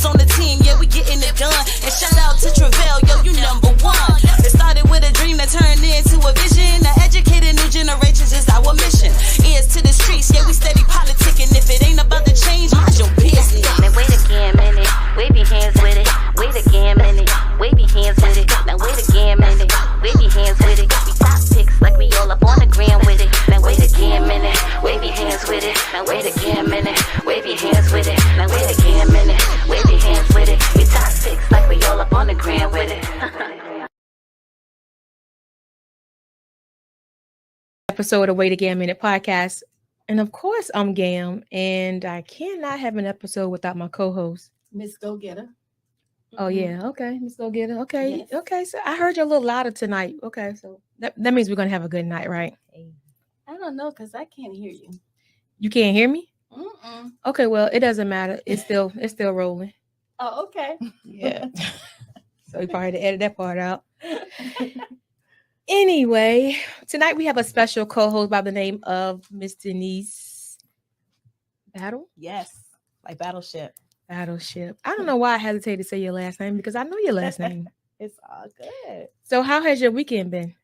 brothers on the team, yeah, we getting it done. And shout out to Travell, yo, you number one. It started with a dream that turned into a vision. To educate new generations is our mission. Ears to the streets, yeah, we steady politicking. If it ain't about to change, mind your business. Now wait again, minute. Wave your hands with it. Wait again, minute. Wave your hands with it. Now wait again, minute. Wave your hands with it. We top picks like we all up on the gram with it. Now wait again, minute. Wave your hands with it. Now wait again, minute. Wave your hands with it. Now wait again, minute. Wave your hands with it. We top picks like we all up on the gram with it. Episode of Wait Again Minute podcast. And of course, I'm Gam, and I cannot have an episode without my co-host, Miss Go Getter. Oh, yeah. Okay. Miss Go Getter. Okay. Yes. Okay. So I heard you a little louder tonight. Okay. So that means we're going to have a good night, right? I don't know, because I can't hear you. You can't hear me? Mm-mm. Okay. Well, it doesn't matter. It's still rolling. Oh, okay. Yeah. So we probably had to edit that part out. Anyway, tonight we have a special co-host by the name of Miss Denise Battle. Yes, like Battleship. Battleship. I don't know why I hesitate to say your last name because I know your last name. It's all good. So how has your weekend been?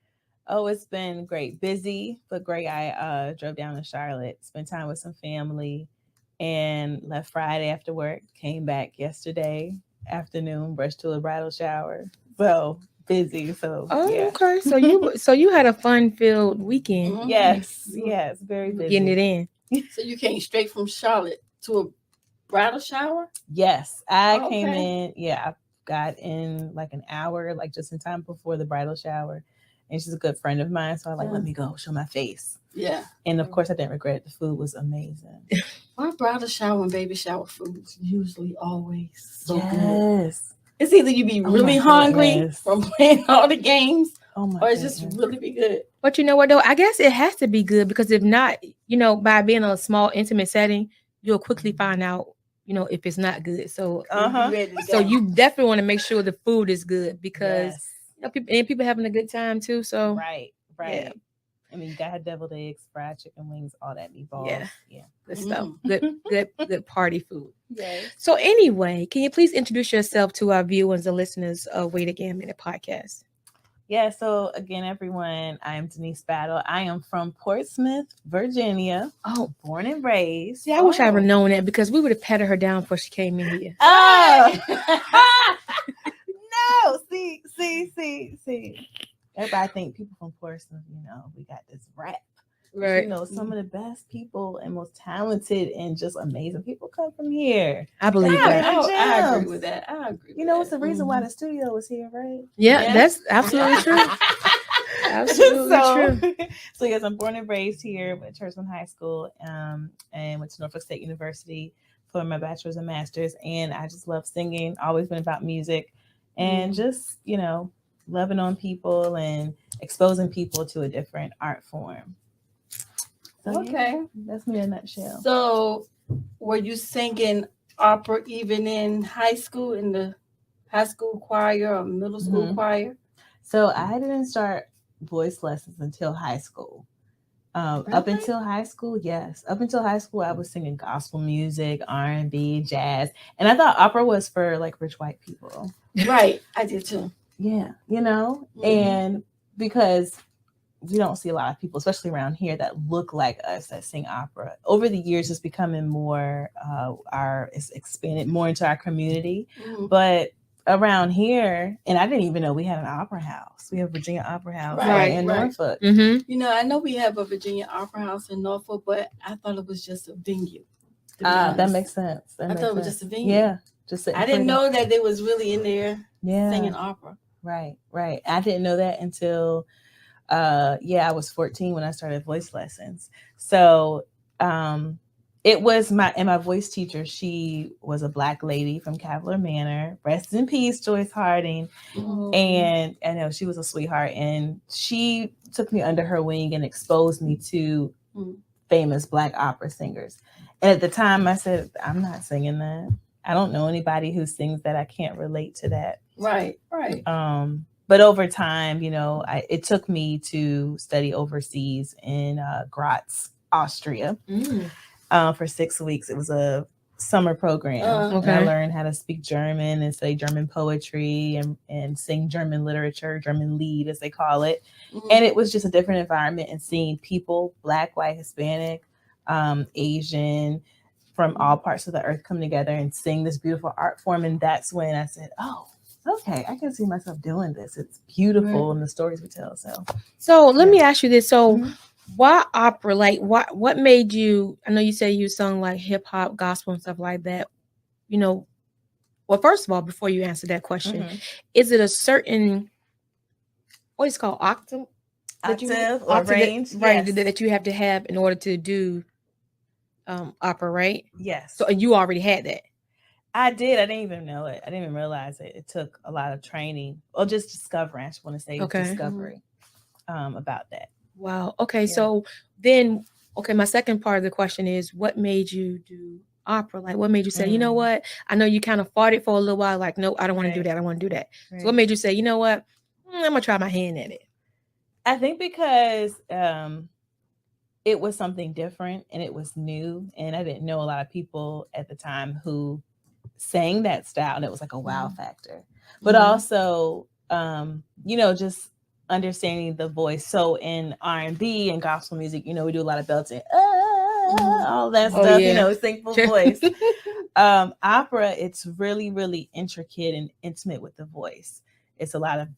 Oh, it's been great. Busy, but great. I drove down to Charlotte, spent time with some family, and left Friday after work. Came back yesterday afternoon, brushed to a bridal shower. So busy. So yeah. Okay. So you had a fun-filled weekend. Mhm. Yes, very busy. Getting it in. So you came straight from Charlotte to a bridal shower? Yes, I Okay. came in. Yeah, I got in like an hour, like just in time before the bridal shower. And she's a good friend of mine, so I let me go show my face. Yeah. And of course, I didn't regret it. The food was amazing. My bridal shower and baby shower food is usually always so good. Yes. It's either you be really my hungry goodness. from playing all the games, Oh my or it's goodness. just really be good. But you know what though? I guess it has to be good because if not, by being in a small intimate setting, you'll quickly find out, if it's not good. So Uh-huh. You ready to so go. you definitely want to make sure the food is good because Yes. people having a good time too. So Right. Yeah. I mean, you got deviled eggs, fried chicken wings, all that meatballs. Yeah. good stuff. Mm. Good party food. Yes. So anyway, can you please introduce yourself to our viewers and listeners of Wait Again Minute podcast? Yeah. So again, everyone, I am Denise Battle. I am from Portsmouth, Virginia. Oh, Born and raised. see, I wish I would have known that because we would have patted her down before she came in here. Oh. No. See. Everybody think people from Portsmouth, we got this rap. Right. Some of the best people and most talented and just amazing people come from here. I believe that. I agree with that. I agree. It's the reason why the studio was here, right? Yeah, Yeah. that's absolutely true. Absolutely true. So yes, I'm born and raised here, went to Portsmouth High School, and went to Norfolk State University for my bachelor's and master's. And I just love singing, always been about music, and just, loving on people and exposing people to a different art form. So, Okay. That's me in a nutshell. So, were you singing opera even in high school, in the high school choir or middle school choir? So I didn't start voice lessons until high school. Up Really? until high school, yes. Up until high school, I was singing gospel music, R&B, jazz. And I thought opera was for like rich white people. Right. I did too. Yeah, Mhm. and because we don't see a lot of people, especially around here, that look like us that sing opera. Over the years, it's becoming more, it's expanded more into our community. Mhm. But around here, and I didn't even know we had an opera house. We have Virginia Opera House Right, in right. Norfolk. Mm-hmm. I know we have a Virginia Opera House in Norfolk, but I thought it was just a venue. to be That honest. makes sense. I thought it was just a venue. Yeah, just sitting I didn't pretty. know that they was really in there Yeah, singing opera. right. I didn't know that until I was 14 when I started voice lessons. So it was my voice teacher. She was a Black lady from Cavalier Manor. Rest in peace, Joyce Harding. Mhm. And I know she was a sweetheart, and she took me under her wing and exposed me to famous Black opera singers. And at the time I said, I'm not singing that. I don't know anybody who sings that. I can't relate to that. Right. But over time, it took me to study overseas in Graz, Austria, for 6 weeks. It was a summer program. Okay. And I learned how to speak German and say German poetry and sing German literature, German Lied as they call it. Mhm. And it was just a different environment, and seeing people, Black, white, Hispanic, Asian, from all parts of the earth come together and sing this beautiful art form. And that's when I said, oh, okay, I can see myself doing this. It's beautiful, and the stories we tell. So let me ask you this. So Mhm. why opera? Like what made you, I know you say you sung like hip hop, gospel and stuff like that. You know, well, first of all, before you answer that question, Mhm. is it a certain, what is it called, octave Or range? right, Yes. that you have to have in order to do opera, right? Yes. So you already had that. I did. I didn't even know it. I didn't even realize it. It took a lot of training, or just discovering. I just want to say discovery about that. Wow. Okay. Yeah. So then, okay, my second part of the question is, what made you do opera? Like, what made you say, you know what? I know you kind of fought it for a little while. Like, no, I don't want to do that. I want to do that. Right. So what made you say, you know what? I'm gonna try my hand at it. I think because it was something different and it was new, and I didn't know a lot of people at the time who sang that style, and it was like a wow factor. But also, just understanding the voice. So in R&B and gospel music, we do a lot of belting, all that stuff, sing full voice. Opera, it's really, really intricate and intimate with the voice. It's a lot of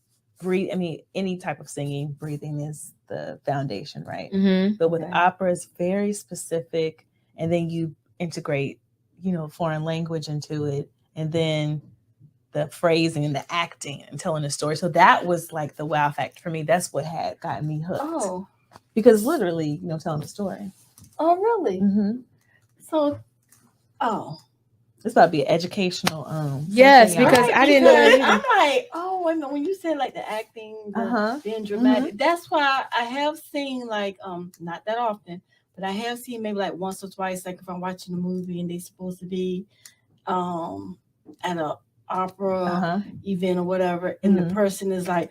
breathe. I mean, any type of singing, breathing is the foundation, right? But with opera, it's very specific, and then you integrate, foreign language into it, and then the phrasing and the acting and telling the story. So that was like the wow factor for me. That's what had gotten me hooked. Oh, because literally, telling the story. Oh, really? Mm-hmm. So, it's about to be educational. Yes, because I didn't know that I'm like, oh, wait a minute. When you said like the acting, being dramatic, that's why I have seen like not that often, but I have seen maybe like once or twice, like if I'm watching a movie and they're supposed to be at a opera event or whatever, and the person is like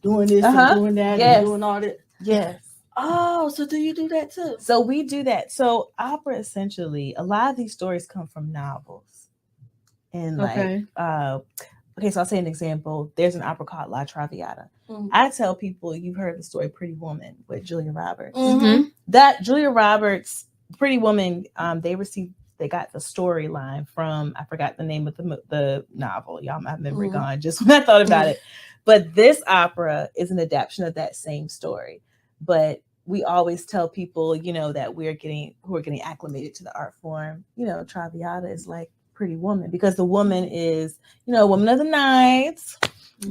doing this and doing that and doing all that. Yes. Oh, so do you do that too? So we do that. So opera, essentially, a lot of these stories come from novels. And so I'll say an example. There's an opera called La Traviata. I tell people, you've heard the story Pretty Woman with Julia Roberts. That Julia Roberts, Pretty Woman, they got the storyline from, I forgot the name of the novel. Y'all, my memory gone just when I thought about it. But this opera is an adaptation of that same story. But we always tell people, that who are getting acclimated to the art form, Traviata is like Pretty Woman, because the woman is, a woman of the night,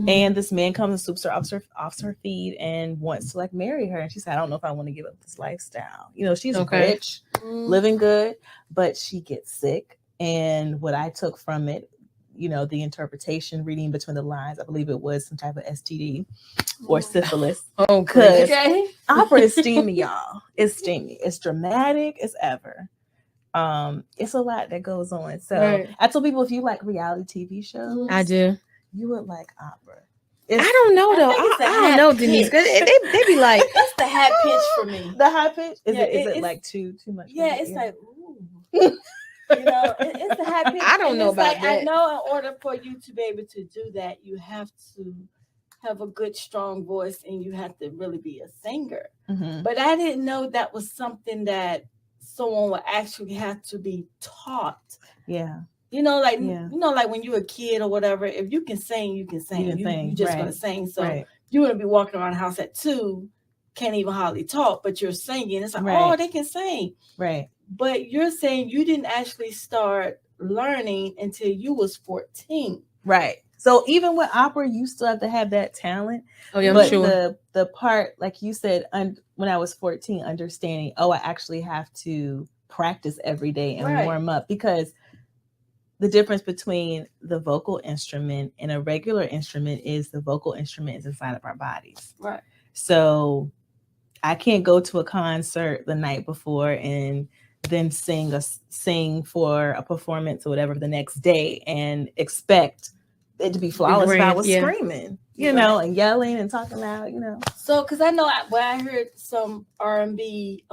and this man comes and swoops her off her feet and wants to like marry her. And she said, I don't know if I want to give up this lifestyle. She's rich, living good, but she gets sick. And what I took from it, the interpretation, reading between the lines, I believe it was some type of STD or syphilis. Okay. Opera is steamy, y'all. It's steamy. It's dramatic as ever. It's a lot that goes on. So I tell people, if you like reality TV shows, I do. You would like opera. I don't know though. I don't know, Denise. They be like, it's the high pitch for me. The high pitch? Is it like too much? Yeah, it's like, ooh. It's the high pitch. I don't know about that. I know in order for you to be able to do that, you have to have a good, strong voice, and you have to really be a singer. But I didn't know that was something that someone would actually have to be taught. Yeah. Like when you're a kid or whatever, if you can sing, you can sing. You're just going to sing. So you're going to be walking around the house at 2, can't even hardly talk, but you're singing. It's like, oh, they can sing. Right. But you're saying you didn't actually start learning until you was 14. Right. So even with opera, you still have to have that talent. Oh, yeah, but sure. The part, like you said, when I was 14, understanding, I actually have to practice every day and warm up, because the difference between the vocal instrument and a regular instrument is the vocal instrument is inside of our bodies. Right. So I can't go to a concert the night before and then sing for a performance or whatever the next day and expect it to be flawless if I was screaming, and yelling and talking loud, So, because I know when I heard some R&B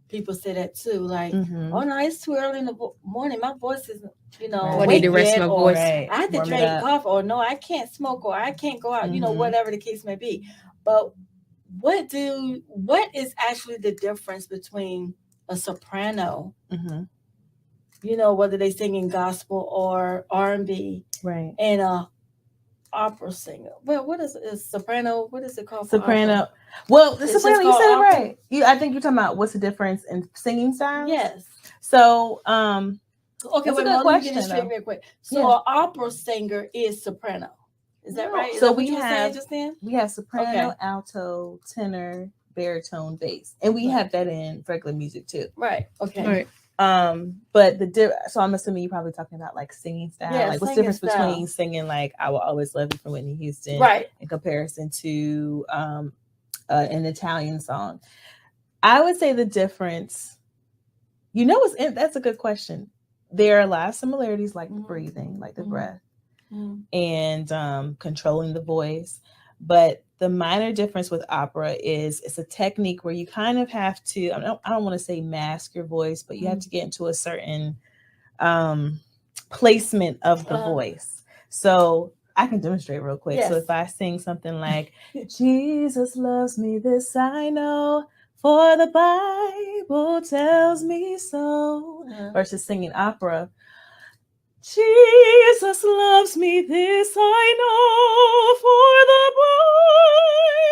people say that too. Like, Mhm. oh no, it's too early in the morning. My voice is, Right. I need awake to rest yet, my or voice. Right. I have to Warm it drink up. coffee, or no, I can't smoke, or I can't go out. Mhm. Whatever the case may be. But what is actually the difference between a soprano, Mhm. whether they sing in gospel or R&B, Right. and a opera singer? Well, what is soprano? What is it called? For Soprano. opera? Well, the It's soprano, just you called said it opera? right. I think you're talking about what's the difference in singing styles. Yes. So, Okay, that's a wait, good let me get question, it straight though. real quick. So Yeah. an opera singer is soprano. Is that right? Is So that what we you were saying have just then? soprano, Okay. alto, tenor, baritone, bass, and we Right. have that in regular music too. Right. Okay. All right. But so I'm assuming you're probably talking about like singing style. Yeah, Like what's the singing difference style. between singing like "I Will Always Love You" from Whitney Houston, Right. in comparison to an Italian song? I would say the difference. That's a good question. There are a lot of similarities, like the breathing, like the breath, and controlling the voice. But the minor difference with opera is it's a technique where you kind of have to, I don't want to say mask your voice, but you have to get into a certain placement of the voice. So I can demonstrate real quick. Yes. So if I sing something like, Jesus loves me, this I know, for the Bible tells me so, versus singing opera, Jesus loves me, this I know, for the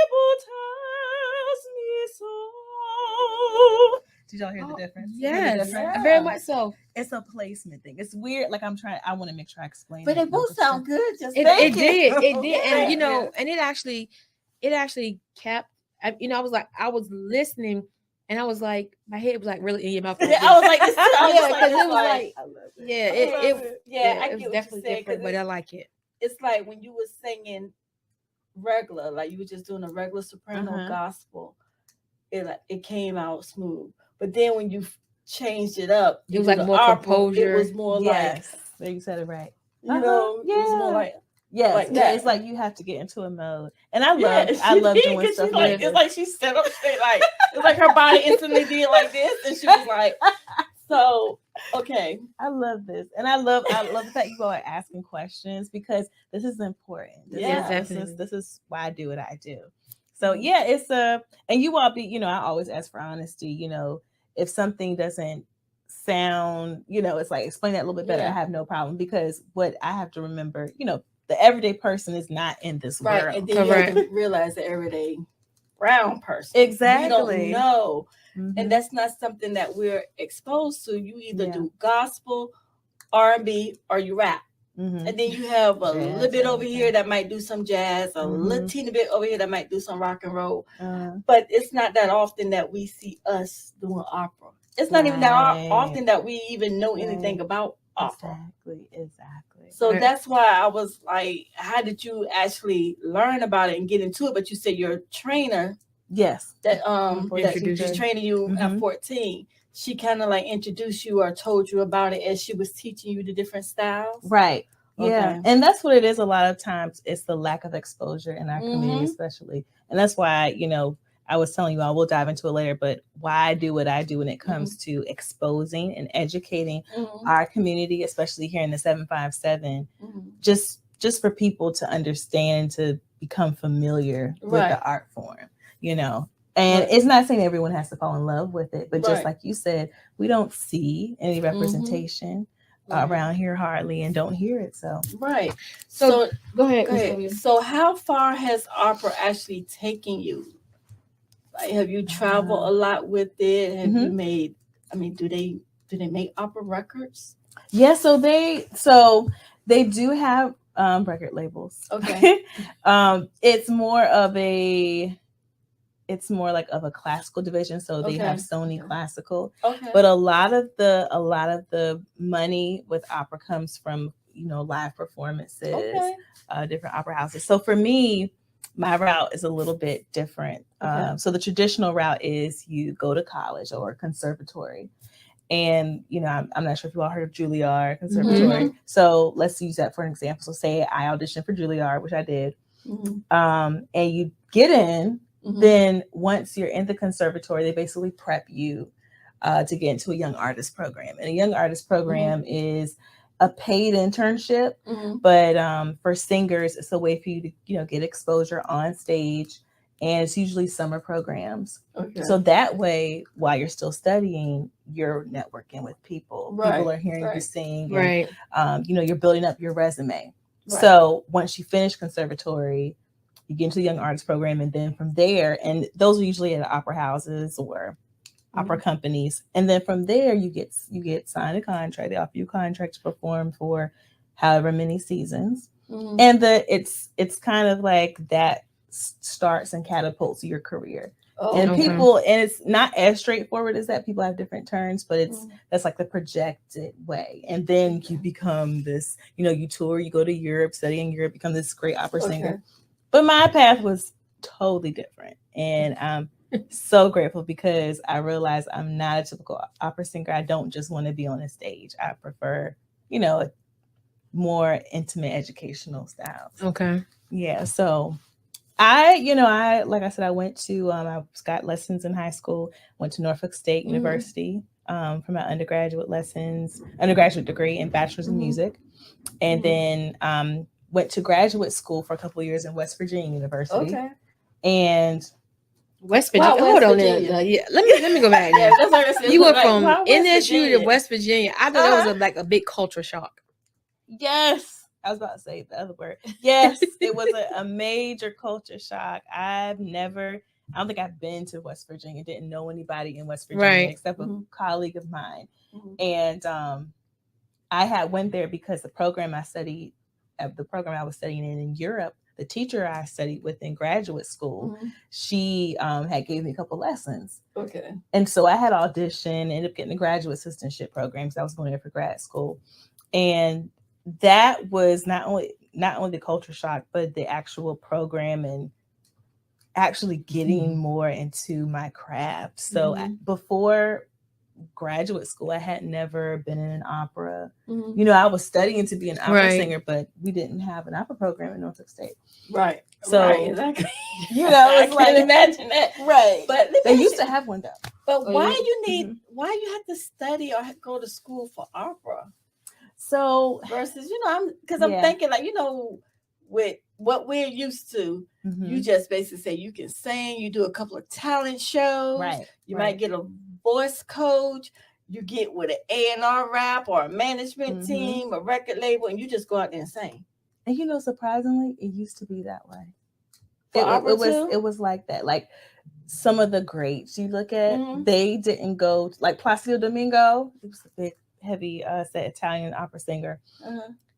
Bible tells me so. Did y'all hear the difference? Yes, Yeah. very much so. It's a placement thing. It's weird. Like I want to make sure I explain But it. they both sound good. Just It thank did, you. it did, and Yeah. and it actually kept. I was listening, and I was like, my head was like really in your mouth. Yeah, I was like, this. Yeah, because it was like, like, yeah, it I was get what definitely you're saying, different, but I like it. It's like when you were singing regular, like you were just doing a regular soprano gospel, it came out smooth. But then when you changed it up, It was like more opera, composure. it was more Yes, there you said it right. it was more like yes, that. it's like you have to get into a mode, and I she love did, doing stuff like like it's like she set up straight, like it's like her body instantly did like this, and she was like, so okay. I love this, and I love the fact you all are asking questions because this is important. This is why I do what I do. So yeah, it's and you all be, I always ask for honesty. If something doesn't sound, it's like explain that a little bit better. I have no problem, because what I have to remember, the everyday person is not in this world. And then you have to realize the everyday brown person. Exactly. We don't know. And that's not something that we're exposed to. You either do gospel, R&B, or you rap. And then you have a little bit over here that might do some jazz, a little teeny bit over here that might do some rock and roll. But it's not that often that we see us doing opera. It's not even that often that we even know anything about opera. Exactly. So that's why I was like, how did you actually learn about it and get into it? But you said your trainer, yes, that she's training you at 14. She kind of like introduced you or told you about it as she was teaching you the different styles. Right. Yeah. And that's what it is. A lot of times it's the lack of exposure in our community, especially. And that's why, I was telling you, I will dive into it later, but why I do what I do when it comes to exposing and educating our community, especially here in the 757, just for people to understand, to become familiar with the art form, And it's not saying everyone has to fall in love with it, but just like you said, we don't see any representation around here hardly, and don't hear it. So So go ahead. So how far has opera actually taken you? Like, have you traveled a lot with it? Have you made? I mean, do they make opera records? Yeah, so they do have record labels. Okay. It's more like of a classical division, so they have Sony Classical. Okay. But a lot of the money with opera comes from live performances, different opera houses. So for me, my route is a little bit different. So the traditional route is you go to college or conservatory. And, I'm not sure if you all heard of Juilliard Conservatory. So let's use that for an example. So say I auditioned for Juilliard, which I did. And you get in, then once you're in the conservatory, they basically prep you to get into a young artist program. And a young artist program is a paid internship, but for singers, it's a way for you to, you know, get exposure on stage. And it's usually summer programs. Okay. So that way, while you're still studying, you're networking with people. Right. People are hearing you sing. Right. And, you know, you're building up your resume. Right. So once you finish conservatory, you get into the young artist program. And then from there, and those are usually at opera houses or opera companies. And then from there, you get signed a contract. They offer you a contract to perform for however many seasons. And it's kind of like that starts and catapults your career. And people, and it's not as straightforward as that. People have different terms, but that's like the projected way. And then you become this, you know, you tour, you go to Europe, study in Europe, become this great opera singer. But my path was totally different. And I'm so grateful because I realized I'm not a typical opera singer. I don't just want to be on a stage. I prefer, you know, more intimate educational styles. Okay. Yeah. So I like I said, I went to, I got lessons in high school, went to Norfolk State University for my undergraduate degree in bachelor's in music. And then went to graduate school for a couple of years in West Virginia University. Okay. And West Virginia. Hold on there. Yeah. Let me go back now. You went from NSU to West Virginia. I thought that was like a big culture shock. Yes. I was about to say the other word. Yes, it was a major culture shock. I don't think I've been to West Virginia, didn't know anybody in West Virginia except a colleague of mine. And I went there because the program I was studying in Europe, the teacher I studied with in graduate school, she had gave me a couple lessons. Okay. And so I had auditioned, ended up getting a graduate assistantship program because I was going there for grad school. And that was not only the culture shock, but the actual program and actually getting more into my craft. So before graduate school, I had never been in an opera. You know, I was studying to be an opera singer, but we didn't have an opera program in Norfolk State. Right. So, exactly. You know, it's I can imagine that. Right. But they used to have one though. But why you have to study or go to school for opera? So versus, you know, I'm thinking like, you know, with what we're used to, you just basically say you can sing, you do a couple of talent shows, you might get a voice coach, you get with an A&R rap or a management team, a record label, and you just go out there and sing. And you know, surprisingly, it used to be that way. It was like that. Like some of the greats you look at, they didn't go like Placido Domingo. It was a big heavy set Italian opera singer.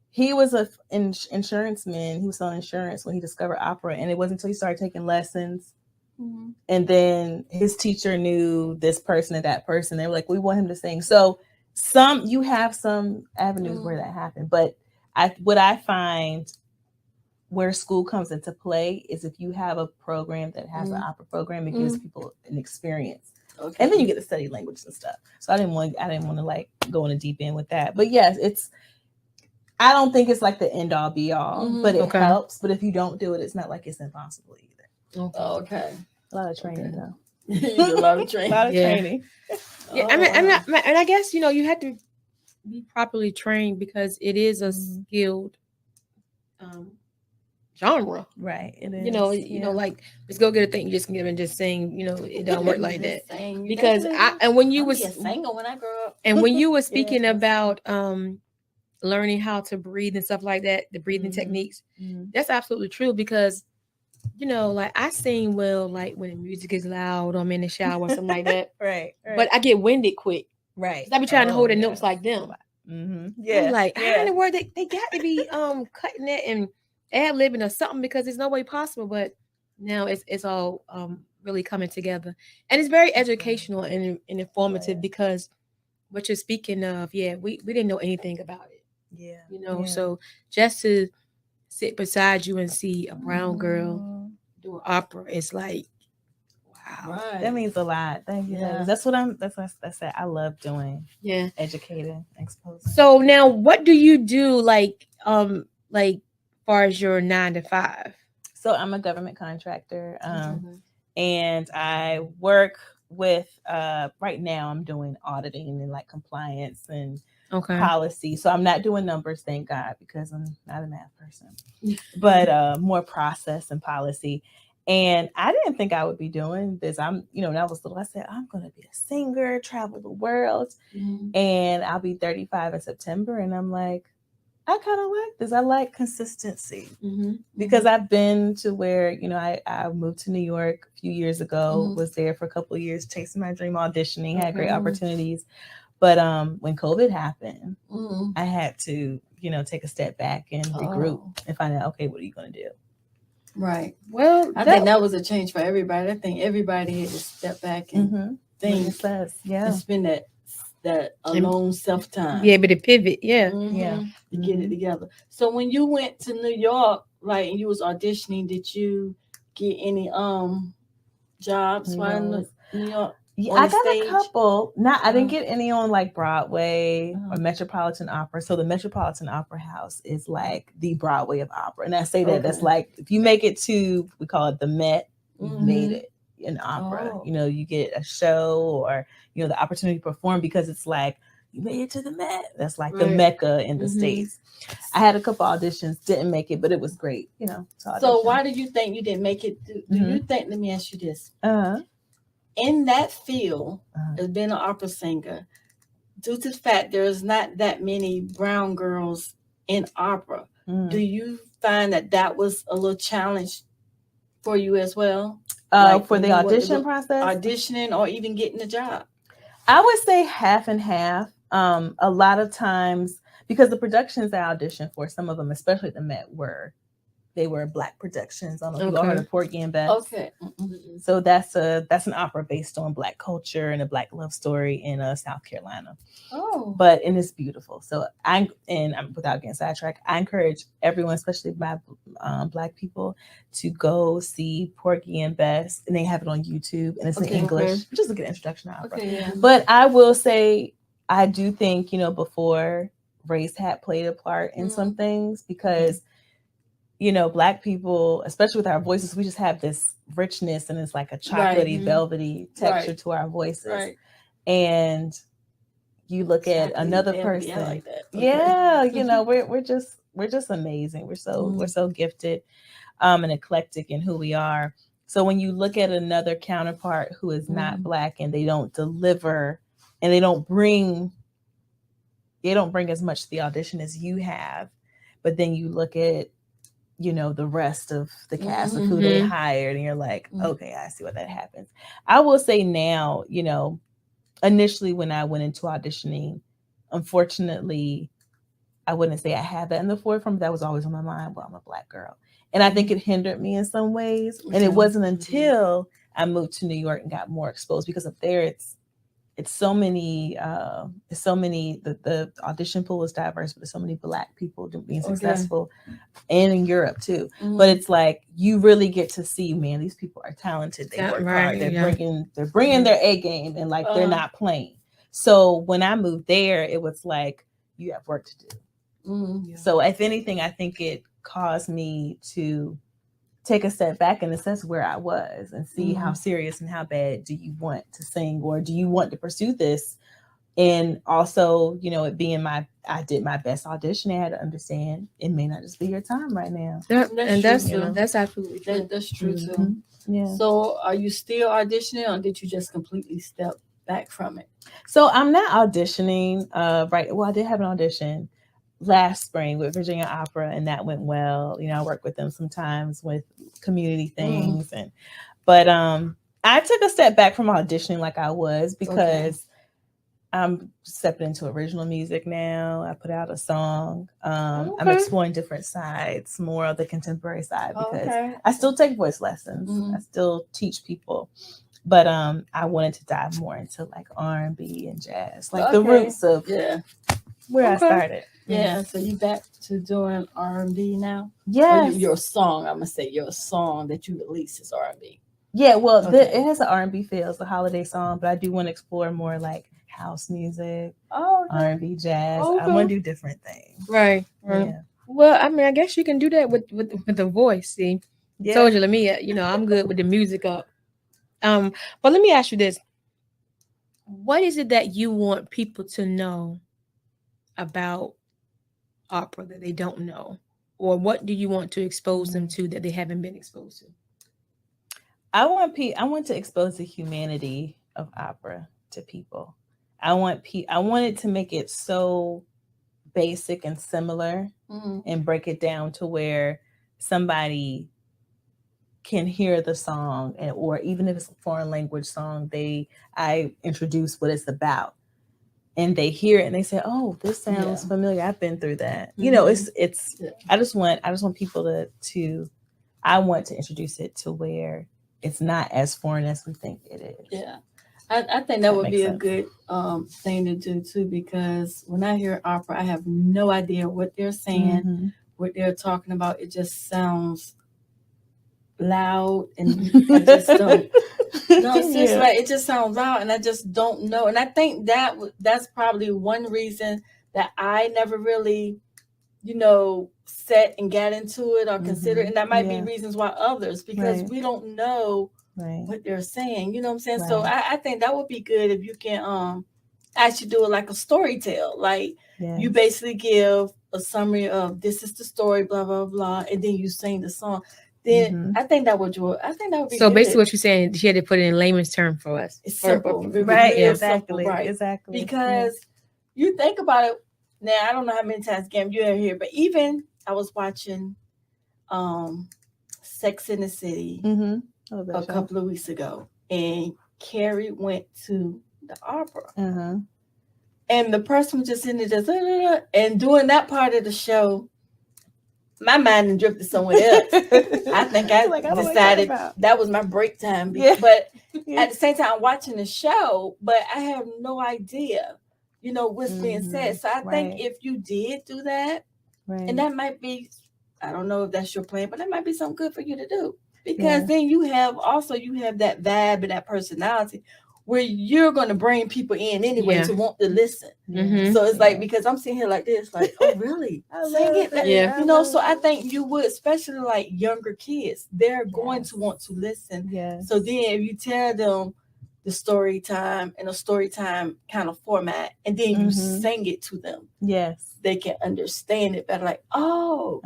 He was an insurance man. He was selling insurance when he discovered opera, and it wasn't until he started taking lessons, and then his teacher knew this person and that person. They were like, "We want him to sing." So you have some avenues where that happened, but what I find where school comes into play is if you have a program that has an opera program, it gives people an experience. Okay. And then you get to study language and stuff. So I didn't want to like go in a deep end with that. But yes, I don't think it's like the end all be all, but it helps. But if you don't do it, it's not like it's impossible either. Okay. A lot of training though. A lot of training. Training. Yeah. And I guess, you know, you have to be properly trained because it is a skilled genre, right? It is. You know, like let's go get a thing. You just give and just sing. You know, it don't work like that. Because when you was a singer when I grew up, and when you were speaking about learning how to breathe and stuff like that, the breathing techniques, that's absolutely true. Because you know, like I sing well, like when the music is loud, or I'm in the shower or something like that. Right. But I get winded quick. Right. I be trying to hold the notes like them. Yeah. I'm like, how in the world they got to be cutting it and ad-libbing or something because there's no way possible. But now it's all really coming together, and it's very educational and informative because what you're speaking of, we didn't know anything about it. Yeah, you know, so just to sit beside you and see a brown girl do opera, it's like, wow, right. That means a lot. Thank you. Yeah. That's what I said. I love doing. Yeah, educating, exposing. So now, what do you do, like far as your 9 to 5? So I'm a government contractor, and I work with right now I'm doing auditing and like compliance and Okay. policy. So I'm not doing numbers, thank God, because I'm not a math person, but more process and policy. And I didn't think I would be doing this. When I was little, I said, I'm going to be a singer, travel the world. And I'll be 35 in September. And I'm like, I kind of like this. I like consistency because I've been to where, I moved to New York a few years ago, was there for a couple of years, chasing my dream, auditioning, had great opportunities. But when COVID happened, I had to, take a step back and regroup and find out, okay, what are you going to do? Right. Well, I think that was a change for everybody. I think everybody had to step back and think and spend that alone self time. Be able to pivot. Yeah. To get it together. So when you went to New York, like, and you was auditioning, did you get any jobs while in New York? Yeah, I got a couple. I didn't get any on like Broadway or Metropolitan Opera. So the Metropolitan Opera House is like the Broadway of opera. And I say that that's like, if you make it to, we call it the Met, you made it in opera. You get a show or, the opportunity to perform because it's like, you made it to the Met. That's like the Mecca in the States. I had a couple auditions, didn't make it, but it was great, So why do you think you didn't make it? Do you think, let me ask you this. In that field, as being an opera singer, due to the fact there's not that many brown girls in opera, do you find that was a little challenge for you as well? For the audition process? Auditioning or even getting a job? I would say half and half. A lot of times, because the productions I auditioned for, some of them, especially the Met, they were Black productions. I don't know if you all heard of Porgy and Bess. Okay. So that's an opera based on Black culture and a Black love story in South Carolina. But and it's beautiful. So I'm without getting sidetracked, I encourage everyone, especially Black people, to go see Porgy and Bess, and they have it on YouTube, and it's in English. Just look at introduction to opera. But I will say, I do think before race had played a part in some things because. Black people, especially with our voices, we just have this richness and it's like a chocolatey, velvety texture to our voices. And you look at another person. I like that. We're just amazing. We're so gifted and eclectic in who we are. So when you look at another counterpart who is not Black and they don't deliver and they don't bring as much to the audition as you have, but then you look at the rest of the cast of who they hired, and you're like, okay, I see what that happens. I will say now, initially when I went into auditioning, unfortunately, I wouldn't say I had that in the forefront, but that was always on my mind. Well, I'm a Black girl. And I think it hindered me in some ways. And it wasn't until I moved to New York and got more exposed, because up there it's so many, the audition pool is diverse, but there's so many Black people being successful, and in Europe too. But it's like, you really get to see, man, these people are talented. They work hard. They're bringing their A game, and like, they're not playing. So when I moved there, it was like, you have work to do. So if anything, I think it caused me to take a step back and assess where I was and see how serious and how bad do you want to sing, or do you want to pursue this? And also, it being I did my best audition. I had to understand it may not just be your time right now. That's absolutely true. That's true too. Yeah. So are you still auditioning, or did you just completely step back from it? So I'm not auditioning right. Well, I did have an audition last spring with Virginia Opera, and that went well. I work with them sometimes with community things, but I took a step back from auditioning like I was, because I'm stepping into original music now. I put out a song. I'm exploring different sides, more of the contemporary side, because I still take voice lessons. I still teach people. But I wanted to dive more into like R&B and jazz, like the roots of where I started. Yeah, so you back to doing R&B now? Yes. Your song, I'm gonna say your song that you released is R&B. Yeah, well, it has an R&B feel. It's a holiday song, but I do want to explore more like house music, R&B, jazz. I want to do different things. Right. Yeah. Well, I mean, I guess you can do that with the voice. See, told you, I'm good with the music up. But let me ask you this: what is it that you want people to know about opera that they don't know? Or what do you want to expose them to that they haven't been exposed to? I want to expose the humanity of opera to people. I want it to make it so basic and similar, and break it down to where somebody can hear the song, or even if it's a foreign language song, I introduce what it's about, and they hear it and they say, "Oh, this sounds familiar. I've been through that." You know, it's. I just want people to. I want to introduce it to where it's not as foreign as we think it is. Yeah. I think that would be a good thing to do too, because when I hear opera, I have no idea what they're saying, what they're talking about. It just sounds loud, and I just don't. No, it's just like it just sounds loud, and I just don't know. And I think that's probably one reason that I never really, set and got into it or consider it. And that might be reasons why others, because we don't know what they're saying. You know what I'm saying? Right. So I think that would be good if you can actually do it like a story tell. Like you basically give a summary of this is the story, blah, blah, blah, and then you sing the song. Then I think that would be so good. Basically what you're saying, she had to put it in layman's term for us. It's simple. Right, exactly. Simple, right. Exactly. Because you think about it now, I don't know how many times Gam you ever hear, but even I was watching Sex in the City a couple of weeks ago, and Carrie went to the opera. And the person was just in there just and doing that part of the show, my mind drifted somewhere else. I think I decided that was my break time. But at the same time, I'm watching the show, but I have no idea, what's being said. So I think if you did do that, and that might be, I don't know if that's your plan, but that might be something good for you to do. Because then you have that vibe and that personality where you're going to bring people in anyway to want to listen. So it's like, because I'm sitting here like this, like, oh, really? Sing it? So I think you would, especially like younger kids, they're going to want to listen. So then if you tell them the story time in a story time kind of format, and then you sing it to them, they can understand it better. Like, oh,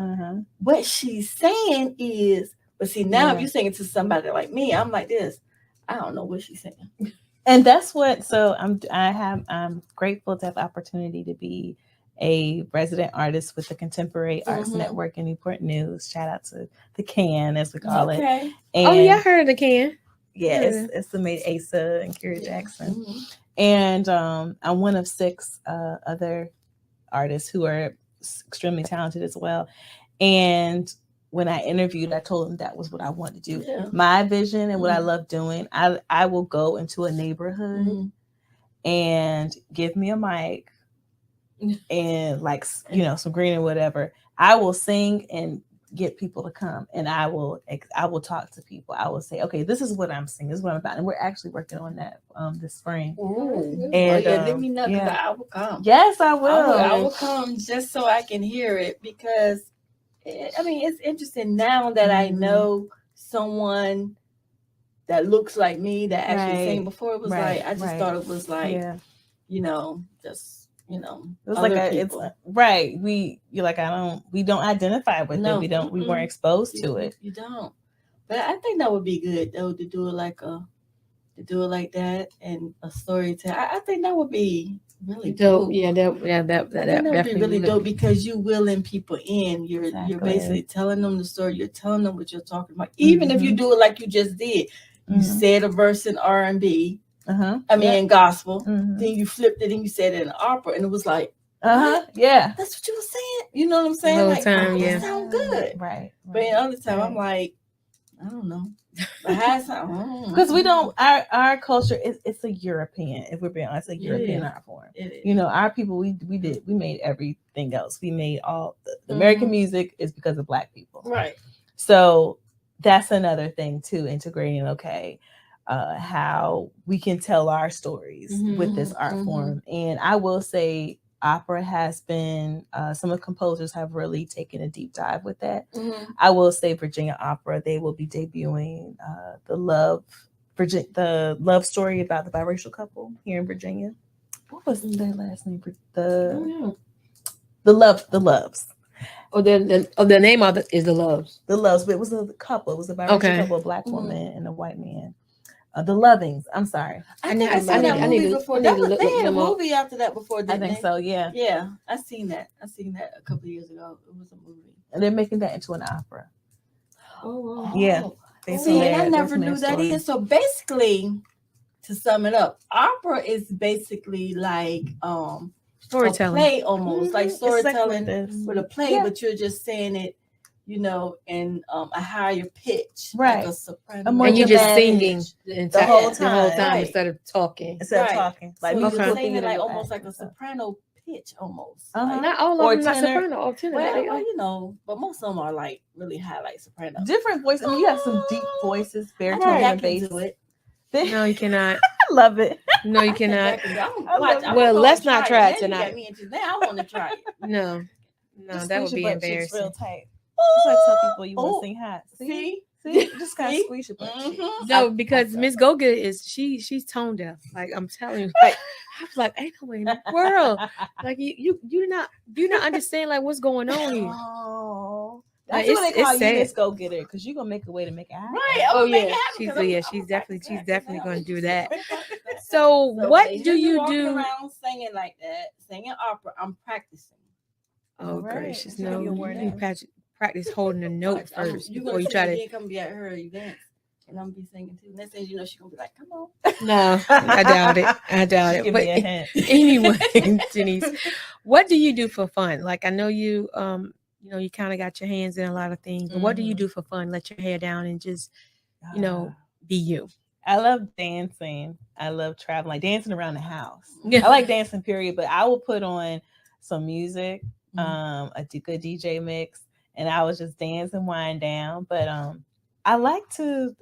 what she's saying is, but see, now if you sing it to somebody like me, I'm like this, I don't know what she's saying. And that's what, so I'm grateful to have the opportunity to be a resident artist with the Contemporary Arts Network in Newport News. Shout out to the CAN, as we call it. And, I heard of the CAN. Yeah, it's the made Asa and Kira Jackson. And I'm one of 6 other artists who are extremely talented as well. And when I interviewed, I told them that was what I wanted to do. My vision and what I love doing, I will go into a neighborhood and give me a mic and some green or whatever. I will sing and get people to come, and I will talk to people. I will say, okay, this is what I'm singing, this is what I'm about. And we're actually working on that this spring. And let me know, because I will come. Yes, I will. I will come just so I can hear it, because it's interesting now that I know someone that looks like me that actually sang before. It was like, I just thought it was like, it was like it's we don't identify with it. We weren't exposed to it. You don't. But I think that would be good though, to do it like that, and a story tell. I think that would be really dope. That would be really dope, because you willing people in. You're basically telling them the story. You're telling them what you're talking about. Even if you do it like you just did, you said a verse in R&B. In gospel. Then you flipped it and you said it in opera, and it was like, that's what you were saying. You know what I'm saying? Like, that sounds good, right? But the other time, I'm like, I don't know. Because we don't, our culture it's a European, if we're being honest, it's a European art form. Our people, we made everything else. We made all the American music is because of Black people, right? So that's another thing too, integrating how we can tell our stories with this art form. And I will say, opera has been, some of the composers have really taken a deep dive with that. I will say Virginia Opera, they will be debuting the Love Virginia, the love story about the biracial couple here in Virginia. What was their last name? The Loves. Oh, the name of it is the Loves. The Loves, but it was a couple. It was a biracial couple, a black woman and a white man. The Lovings. I'm sorry. I think I saw that movie before. They had a movie after that before. I think so. Yeah. Yeah, I seen that a couple of years ago. It was a movie, and they're making that into an opera. Oh, yeah. See, I never knew that either. So basically, to sum it up, opera is basically like storytelling, a play almost like storytelling with a play, but you're just saying it, you know, in a higher pitch, right? Like a soprano, and you're just singing the whole time right. instead of talking. Like so you're singing like almost like a soprano pitch, almost. Like, not all of them are soprano or tenor. Well, you know, but most of them are like really high, like soprano. Different voices. I mean, you have some deep voices, baritone and bass. No, you cannot. I love it. No, you cannot. Well, let's not try it tonight. I want to try it. No, that would be embarrassing. Real tight. Just like tell people you want to sing hot. See, you just kind of squeeze your butt. No, because Miss Goga she's tone deaf. Like I'm telling you, like I was like, ain't no way in the world. Like you do not understand like what's going on here. Oh. That's what they call you Miss Go Getter, because you're gonna make a way to make it happen. Right. Oh yeah. She's definitely gonna do that. So what do you do? Around singing like that, singing opera. I'm practicing. Oh gracious, no! You practice holding a note first before you try to. You're gonna be at her event, and I'm gonna be singing too. Next thing you know, she's gonna be like, "Come on." No, I doubt it. Give but me a hint. Anyway, Denise, what do you do for fun? Like I know you, you know, you kind of got your hands in a lot of things. But what do you do for fun? Let your hair down and just, you know, be you. I love dancing. I love traveling, like dancing around the house. Yeah. I like dancing, period. But I will put on some music, a good DJ mix, and I was just dance and wind down. But I like to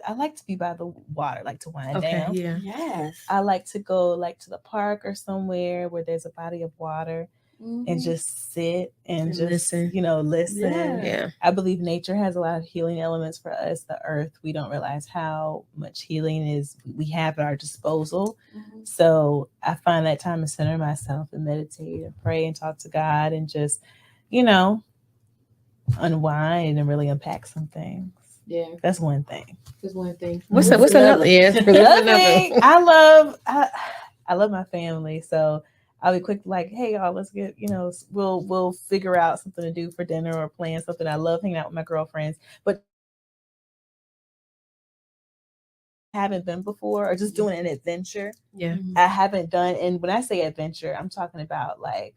be by the water, like to wind down. Yeah. Yes. I like to go like to the park or somewhere where there's a body of water. And just sit and just listen. You know, listen. Yeah. I believe nature has a lot of healing elements for us. The earth, we don't realize how much healing we have at our disposal. So I find that time to center myself and meditate and pray and talk to God and just, you know, unwind and really unpack some things. Yeah, that's one thing. That's one thing. What's another? Yeah, another. I love my family, so I'll be quick, like, hey, y'all, let's get, you know, we'll figure out something to do for dinner or plan something. I love hanging out with my girlfriends, but haven't been before or just doing an adventure. Yeah, I haven't done. And when I say adventure, I'm talking about like,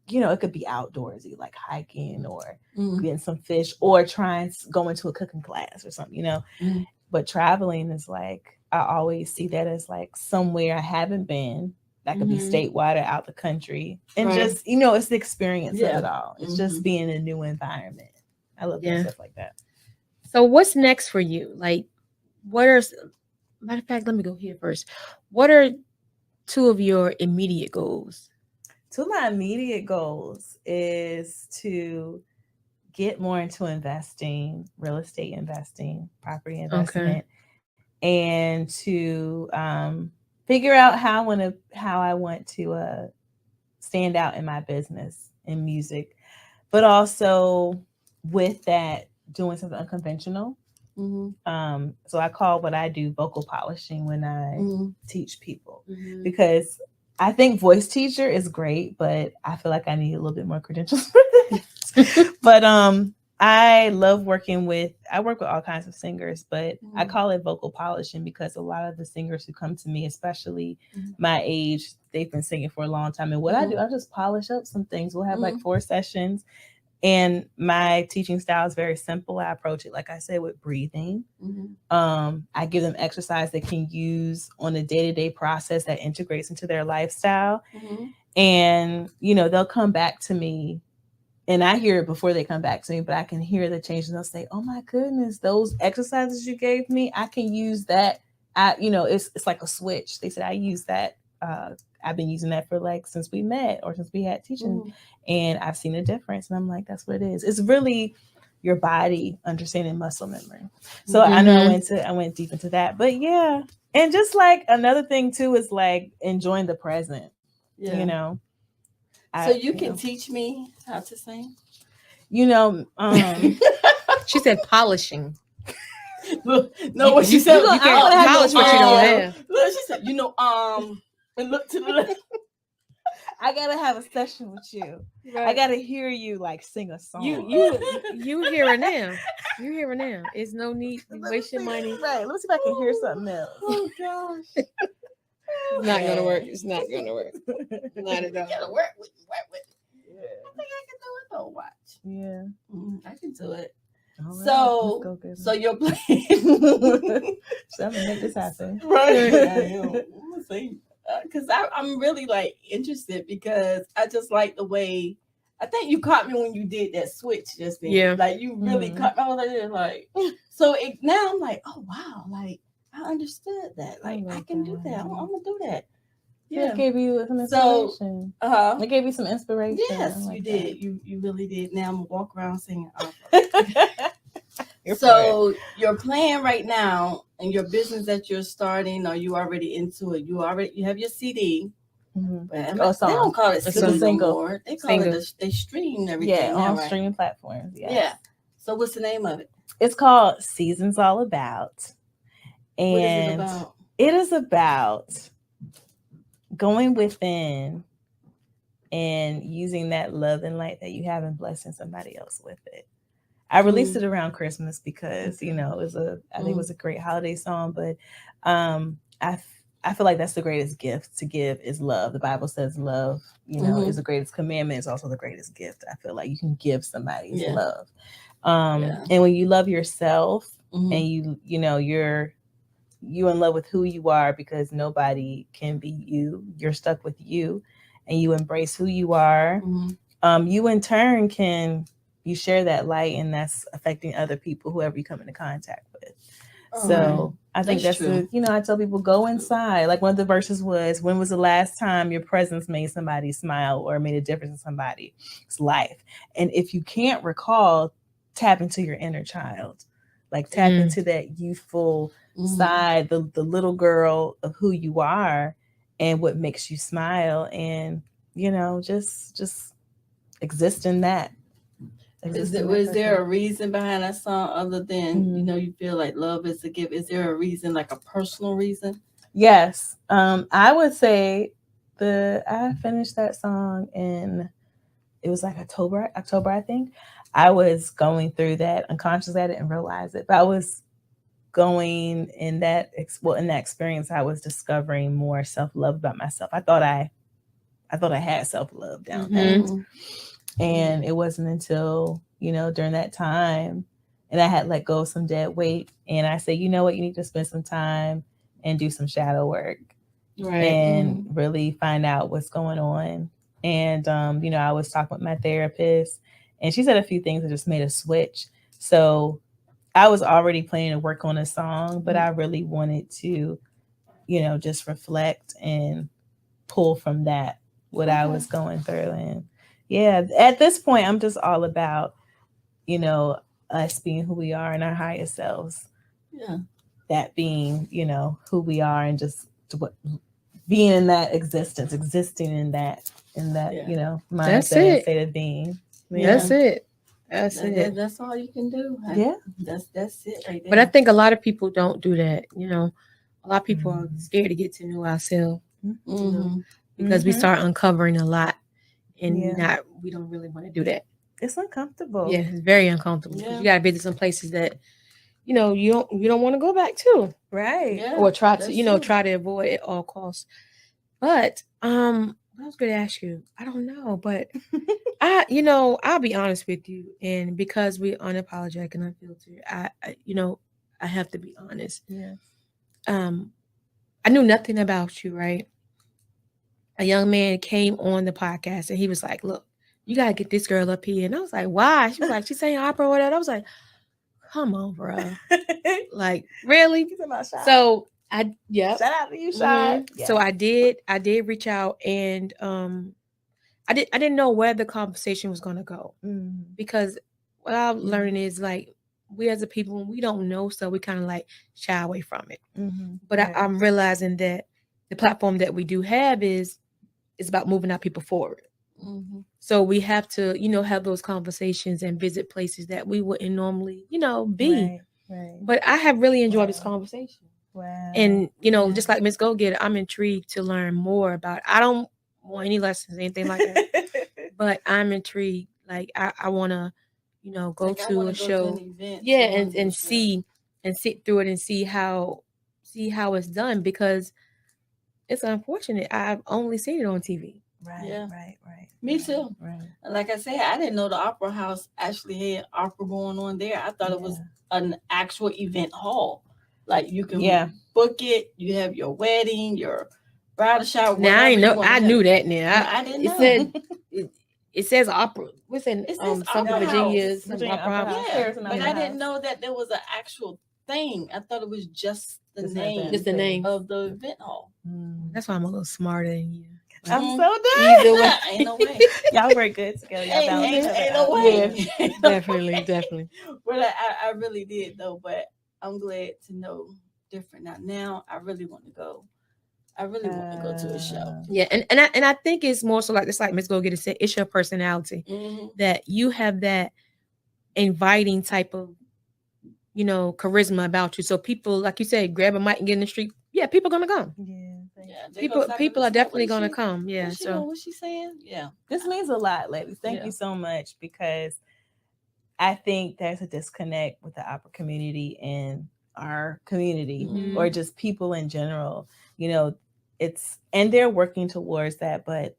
you know, it could be outdoorsy, like hiking or getting some fish or going to a cooking class or something, you know. But traveling is like, I always see that as like somewhere I haven't been. That could be statewide or out the country. And just, you know, it's the experience of it all. It's just being in a new environment. I love stuff like that. So what's next for you? Like, matter of fact, let me go here first. What are two of your immediate goals? Two of my immediate goals is to get more into investing, real estate investing, property investment, and to figure out how I want to stand out in my business in music, but also with that doing something unconventional. So I call what I do vocal polishing when I teach people, because I think voice teacher is great, but I feel like I need a little bit more credentials for this. But I love I work with all kinds of singers, but I call it vocal polishing because a lot of the singers who come to me, especially my age, they've been singing for a long time. And what I do, I just polish up some things. We'll have like 4 sessions. And my teaching style is very simple. I approach it, like I said, with breathing. I give them exercise they can use on a day-to-day process that integrates into their lifestyle. And, you know, they'll come back to me. And I hear it before they come back to me, but I can hear the change. And they'll say, oh my goodness, those exercises you gave me, I can use that. You know, it's like a switch. They said, I use that. I've been using that for like since we met or since we had teaching, and I've seen a difference. And I'm like, that's what it is. It's really your body understanding muscle memory. So I know I went deep into that, but yeah. And just like another thing too is like enjoying the present, you know. So you can teach me how to sing? You know, she said polishing. Look, no, what she said, you can polish what you don't have. Look, she said, and look to the left. I gotta have a session with you. Right. I gotta hear you like sing a song. You hear it now. You hear it now. It's no need to waste your money. Right. Let's see if I can hear something else. Oh gosh. It's not gonna work. It's not gonna work. Not at all. You gotta work with it. Yeah. I think I can do it though. Watch. Yeah. I can do it. Right, so you're playing. So I'm gonna make this happen. Right. I'm gonna say because I'm really like interested because I just like the way I think you caught me when you did that switch just then. Yeah. Like you really caught me. I was like so now I'm like, oh wow, like I understood that. Like I can do that. I'm gonna do that. Yeah, it gave you some inspiration. So, it gave you some inspiration. Yes, you did. You really did. Now I'm gonna walk around singing opera. So you're playing right now, and your business that you're starting, are you already into it? You have your CD. But they don't call it single anymore. They call it they stream everything. Yeah, on streaming platforms. Yes. Yeah. So what's the name of it? It's called Seasons All About. And what is it about? It is about going within and using that love and light that you have and blessing somebody else with it. I released it around Christmas because, it was I think it was a great holiday song, but I feel like that's the greatest gift to give is love. The Bible says love, is the greatest commandment. It's also the greatest gift. I feel like you can give somebody is love. And when you love yourself and you're in love with who you are because nobody can be you, you're stuck with you and you embrace who you are. You in turn you share that light and that's affecting other people, whoever you come into contact with. So I think that's true. I tell people go inside. Like one of the verses was, when was the last time your presence made somebody smile or made a difference in somebody's life? And if you can't recall, tap into your inner child, like tap into that youthful side, the little girl of who you are and what makes you smile and, just exist in that. Was there a reason behind that song other than, you feel like love is a gift? Is there a reason, like a personal reason? Yes. I would say I finished that song in, it was like October, I think. I was going through that unconsciously. I didn't realize it, but I was going in that experience. I was discovering more self-love about myself. I thought I had self-love down pat. And it wasn't until, during that time and I had let go of some dead weight. And I said, you know what, you need to spend some time and do some shadow work and really find out what's going on. And, I was talking with my therapist and she said a few things that just made a switch. So I was already planning to work on a song, but I really wanted to, just reflect and pull from that what I was going through. And yeah, at this point, I'm just all about, us being who we are in our highest selves. Yeah. That being, who we are and just being in that existence, existing in that, mindset and state of being. Yeah. That's it. That's all you can do. Yeah. That's it right there. But I think a lot of people don't do that. A lot of people are scared to get to know ourselves because we start uncovering a lot. And we don't really want to do that. It's uncomfortable. Yeah, it's very uncomfortable. Yeah. You got to visit some places that, you don't want to go back to. Right. Yeah, or try to avoid at all costs. But I was going to ask you, I don't know, but I'll be honest with you. And because we're unapologetic and unfiltered, I have to be honest. Yeah. I knew nothing about you, right? A young man came on the podcast and he was like, look, you got to get this girl up here. And I was like, why? She was like, she's saying opera or whatever. I was like, come on, bro. Like, really? So shout out to you, Shy. Yeah. So I did reach out and I didn't know where the conversation was going to go because what I'm learning is like we as a people, when we don't know stuff, we kind of like shy away from it. But I'm realizing that the platform that we do have is about moving our people forward. So we have to, have those conversations and visit places that we wouldn't normally, be. Right. But I have really enjoyed this conversation. Wow. And, just like Miss Go Getter, I'm intrigued to learn more about it. I don't want any lessons, anything like that. But I'm intrigued. Like I want to, go to a show. And see and sit through it and see how it's done, because it's unfortunate. I've only seen it on TV. Right. Me too. Right. Like I said, I didn't know the Opera House actually had opera going on there. I thought it was an actual event hall. Like you can book it. You have your wedding, your bridal shower. Now I knew that now. I didn't know. It says opera. What's in something Virginia? Virginia Opera House. Yeah, but I didn't know that there was an actual thing. I thought it was just the name of the event hall. That's why I'm a little smarter than you. I'm so done. Either way. Ain't no way. Y'all work good together. Y'all Ain't no way. Yeah, definitely. But I really did though. But I'm glad to know different now. Now I really want to go. I really want to go to a show. Yeah, and I think it's more so like it's like Miss Go Getter said, it's your personality that you have that inviting type of charisma about you. So people, like you said, grab a mic and get in the street. Yeah, people are gonna come. People are definitely gonna come. Yeah. So what's she saying? Yeah. This means a lot, ladies. Thank you so much, because I think there's a disconnect with the opera community and our community or just people in general. And they're working towards that, but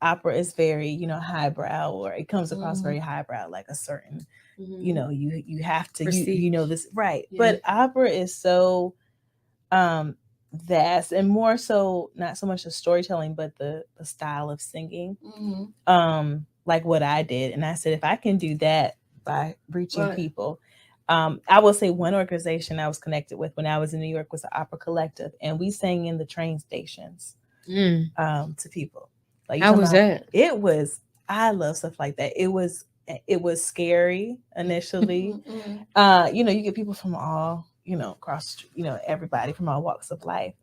opera is very, highbrow, or it comes across very highbrow, like a certain, you have to, this, right. Yeah. But opera is so vast, and more so, not so much the storytelling, but the style of singing, like what I did. And I said, if I can do that by reaching people, I will say one organization I was connected with when I was in New York was the Opera Collective, and we sang in the train stations to people. Like, how was that? It was. I love stuff like that. It was scary initially. You get people from all across, everybody from all walks of life.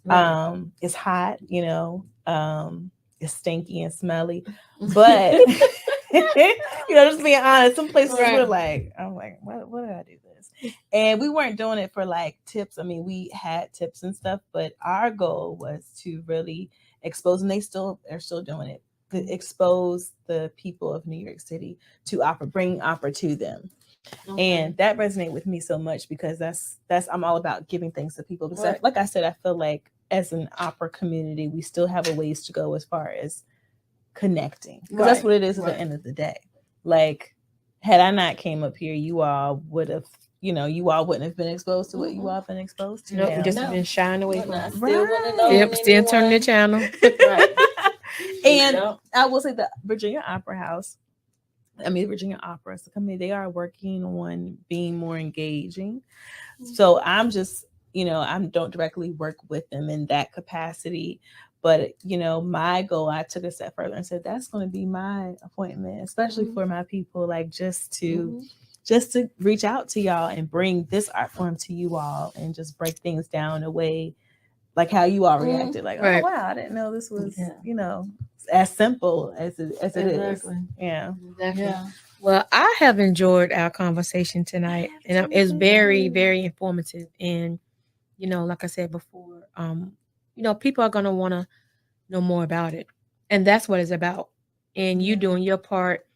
It's hot, it's stinky and smelly, but. Just being honest, some places were like, I'm like, what did I do this? And we weren't doing it for like tips. I mean, we had tips and stuff, but our goal was to really expose, and they're still doing it, to expose the people of New York City to opera, bring opera to them. And that resonated with me so much, because that's I'm all about giving things to people. Because like I said, I feel like as an opera community, we still have a ways to go as far as connecting, because that's what it is at the end of the day. Like, had I not came up here, you all would have, you all wouldn't have been exposed to what you all have been exposed to. Nope, just been shying away from it. Still turning the channel. And I will say the Virginia Opera House, Virginia Opera as a company, they are working on being more engaging. So I'm just, I don't directly work with them in that capacity. But, my goal, I took a step further and said, that's going to be my appointment, especially for my people, like just to reach out to y'all and bring this art form to you all, and just break things down a way like how you all reacted. Like, oh, wow, I didn't know this was, as simple as it is. Yeah. Exactly. Yeah. Well, I have enjoyed our conversation tonight, and it's very, very informative. And, like I said before, people are going to want to know more about it. And that's what it's about. And you doing your part,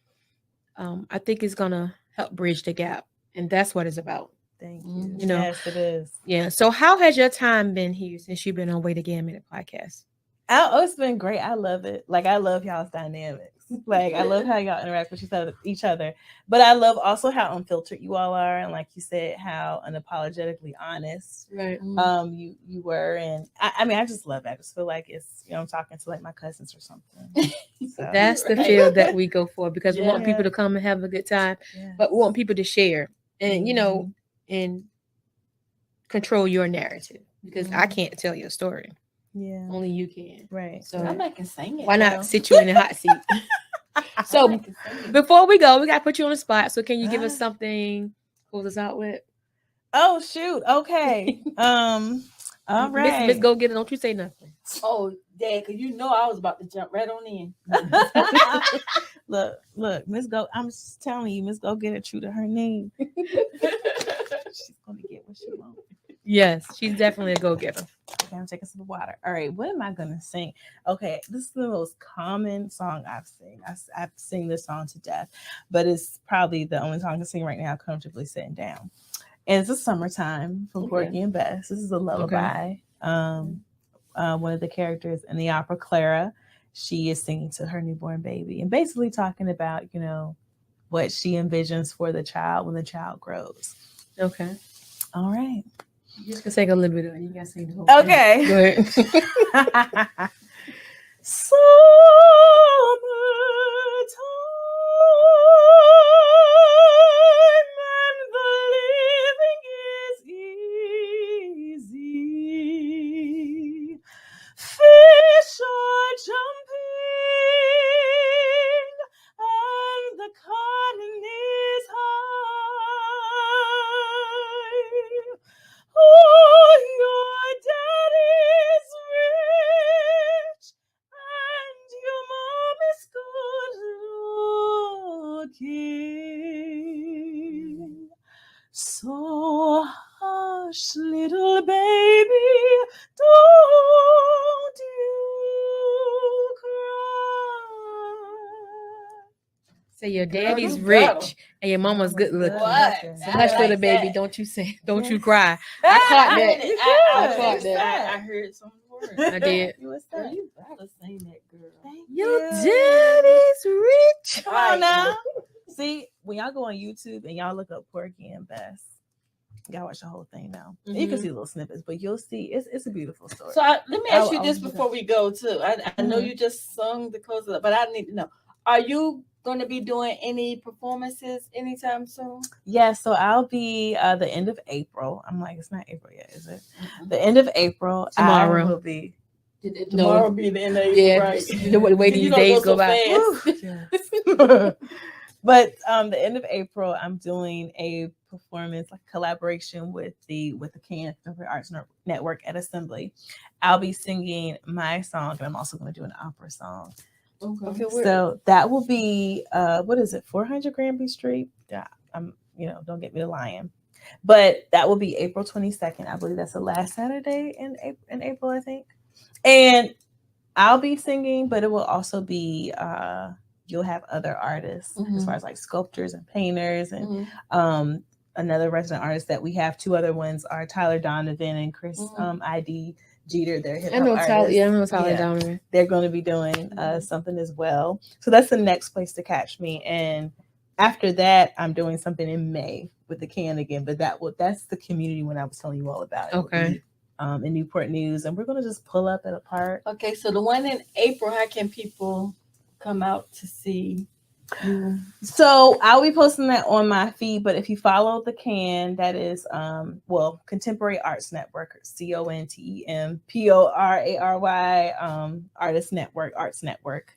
I think is going to help bridge the gap. And that's what it's about. Thank you. Yes, it is. Yeah. So how has your time been here since you've been on Way to Gambit podcast? Oh, it's been great. I love it. Like, I love y'all's dynamics. Like, I love how y'all interact with each other. But I love also how unfiltered you all are, and like you said, how unapologetically honest you were. And I just love it. I just feel like it's, I'm talking to like my cousins or something. So. That's the feel that we go for, because we want people to come and have a good time, but we want people to share and and control your narrative, because I can't tell your story. Yeah, only you can. Right. So I'm not gonna sing it. Why not sit you in the hot seat? So before we go, we got to put you on the spot. So can you give us something? Close us out with. Oh shoot. Okay. All right. Miss Go Get It. Don't you say nothing. Oh, Dad, because you know I was about to jump right on in. Look, Miss Go. I'm just telling you, Miss Go Get It, true to her name. She's gonna get what she wants. Yes, she's definitely a go getter. Okay, I'm taking some water. All right, what am I gonna sing? Okay, this is the most common song I've sing. I've sing this song to death, but it's probably the only song I can sing right now, comfortably sitting down. And it's a summertime from Porgy and Bess. This is a lullaby. One of the characters in the opera, Clara, she is singing to her newborn baby and basically talking about, what she envisions for the child when the child grows. Okay. All right. You just gonna sing a little bit of it. You gotta sing the whole Okay. thing. Go ahead. Summertime and the living is easy. Fish are jumping and the cotton is high. Oh, your daddy's rich and your mom is good looking. So hush, little baby, don't you cry. Say your Girl, daddy's you rich got 'em. and your mama's good looking. What? So I hush, like little baby, that. don't you cry. I caught that. I caught that. I heard some words. I did. You was Girl, that? you gotta sing that, girl. Your daddy's rich. Come on now. See, when y'all go on YouTube and y'all look up Porgy and Bess, y'all watch the whole thing now. You can see little snippets, but you'll see it's a beautiful story. So let me ask you I'll this do before we go too. I know you just sung the close of it, but I need to know: are you going to be doing any performances anytime soon? Yeah, so I'll be the end of April. I'm like, it's not April yet, is it? The end of April. Tomorrow. I will be. Tomorrow be the end of April, Yeah, right? the way You these don't days go go so by. fast. But the end of April, I'm doing a performance, like collaboration with the CAN Contemporary Arts Network at Assembly. I'll be singing my song, and I'm also going to do an opera song. Okay. So that will be 400 Granby Street. Yeah, don't get me to lying. But that will be April 22nd. I believe that's the last Saturday in April, I think. And I'll be singing, but it will also be you'll have other artists as far as like sculptors and painters and another resident artist that we have. Two other ones are Tyler Donovan and Chris ID Jeter. They're hip hop artists. I know Tyler Donovan. They're going to be doing something as well. So that's the next place to catch me. And after that, I'm doing something in May with the CAN again. But that's the community one I was telling you all about. Okay. In Newport News, and we're going to just pull up at a park. Okay, so the one in April, how can people come out to see you? So I'll be posting that on my feed, but if you follow the CAN, that is Contemporary Arts Network, CONTEMPORARY Arts Network.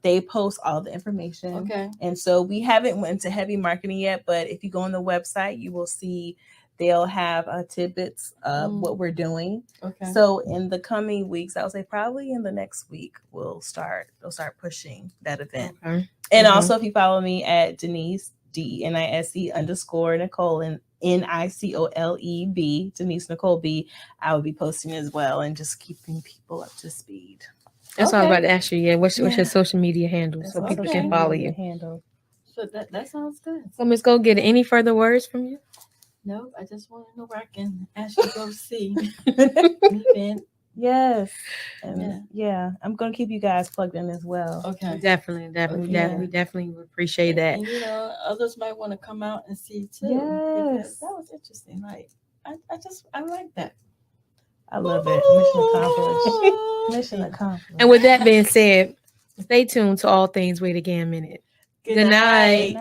They post all the information. Okay. And so we haven't went into heavy marketing yet, but if you go on the website, you will see they'll have tidbits of what we're doing. Okay. So in the coming weeks, I would say probably in the next week, they'll start pushing that event. Okay. And also if you follow me at Denise, DENISE_Nicole and NICOLEB, Denise Nicole B, I will be posting as well and just keeping people up to speed. That's all I was about to ask you. Yeah, what's your social media handle so people can follow you? So that sounds good. So Ms. Go Get It. Any further words from you? No, I just want to know where I can actually go see the event. Yes. And yeah, I'm going to keep you guys plugged in as well. Okay. Definitely would appreciate that. And others might want to come out and see too. Yes. That was interesting. Like, I like that. I love it. Mission accomplished. And with that being said, stay tuned to All Things Wait Again Minute. Good night.